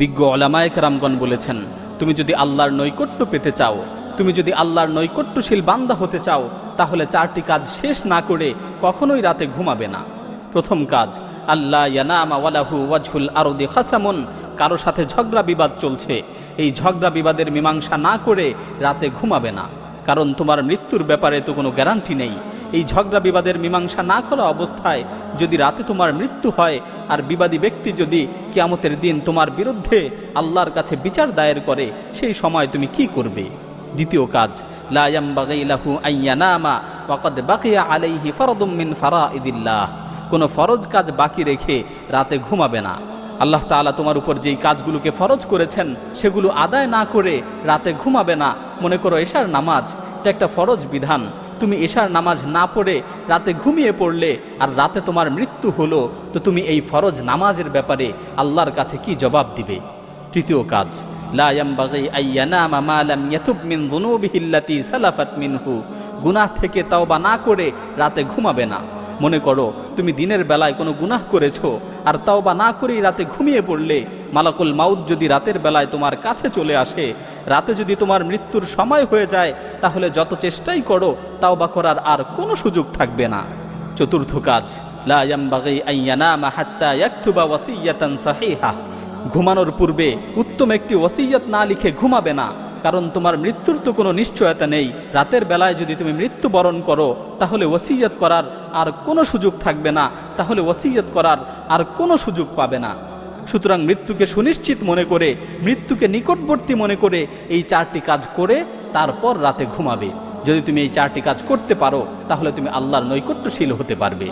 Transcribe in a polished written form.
বিজ্ঞ ওলামায়ে কেরামগণ বলেছেন, তুমি যদি আল্লাহর নৈকট্য পেতে চাও, তুমি যদি আল্লাহর নৈকট্যশীল বান্দা হতে চাও, তাহলে 4টি কাজ শেষ না করে কখনোই রাতে ঘুমাবে না। প্রথম কাজ, আল্লাহ ইয়ানামা ওয়ালাহু ওয়াজহুল আরদি খাসামুন, কারো সাথে ঝগড়া বিবাদ চলছে, এই ঝগড়া বিবাদের মীমাংসা না করে রাতে ঘুমাবে না। কারণ তোমার মৃত্যুর ব্যাপারে তো কোনো গ্যারান্টি নেই। এই ঝগড়া বিবাদের মীমাংসা না করা অবস্থায় যদি রাতে তোমার মৃত্যু হয়, আর বিবাদী ব্যক্তি যদি কিয়ামতের দিন তোমার বিরুদ্ধে আল্লাহর কাছে বিচার দায়ের করে, সেই সময় তুমি কি করবে? দ্বিতীয় কাজ, লা ইয়ামবাগি লাহু আইয়ানামা ওয়া ক্বাদ বাকিয়া আলাইহি ফারদুম মিন ফারাইদিল্লাহ, কোনো ফরজ কাজ বাকি রেখে রাতে ঘুমাবে না। আল্লাহ তাআলা তোমার উপর যেই কাজগুলোকে ফরজ করেছেন সেগুলো আদায় না করে রাতে ঘুমাবে না। মনে করো এশার নামাজ, এটা একটা ফরজ বিধান, তুমি এশার নামাজ না পড়ে রাতে ঘুমিয়ে পড়লে আর রাতে তোমার মৃত্যু হলো, তো তুমি এই ফরজ নামাজের ব্যাপারে আল্লাহর কাছে কি জবাব দিবে? তৃতীয় কাজ, লা ইয়ামবাগি আইয়ানামা মা লাম ইয়াতুব মিন যুনুবিহি আল্লাতী সালাফাত মিনহু, গুনাহ থেকে তাওবা না করে রাতে ঘুমাবে না। মনে করো তুমি দিনের বেলায় কোনো গুনাহ করেছো আর তাওবা না করেই রাতে ঘুমিয়ে পড়লে, মালাকুল মাউত যদি রাতের বেলায় তোমার কাছে চলে আসে, রাতে যদি তোমার মৃত্যুর সময় হয়ে যায়, তাহলে যত চেষ্টাই করো তাওবা করার আর কোনো সুযোগ থাকবে না। চতুর্থ কাজ, লা ইয়ামবাগি আইয়ানামা হাত্তা ইয়াকতুবা ওয়াসিয়াতান সাহিহা, ঘুমানোর পূর্বে উত্তম একটি ওসিয়ত না লিখে ঘুমাবে না। কারণ তোমার মৃত্যুর তো কোনো নিশ্চয়তা নেই। রাতের বেলায় যদি তুমি মৃত্যুবরণ করো, তাহলে ওসিয়ত করার আর কোনো সুযোগ থাকবে না, তাহলে ওসিয়ত করার আর কোনো সুযোগ পাবে না। সুতরাং মৃত্যুকে সুনিশ্চিত মনে করে, মৃত্যুকে নিকটবর্তী মনে করে এই 4টি কাজ করে তারপর রাতে ঘুমাবে। যদি তুমি এই 4টি কাজ করতে পারো, তাহলে তুমি আল্লাহর নৈকট্যশীল হতে পারবে।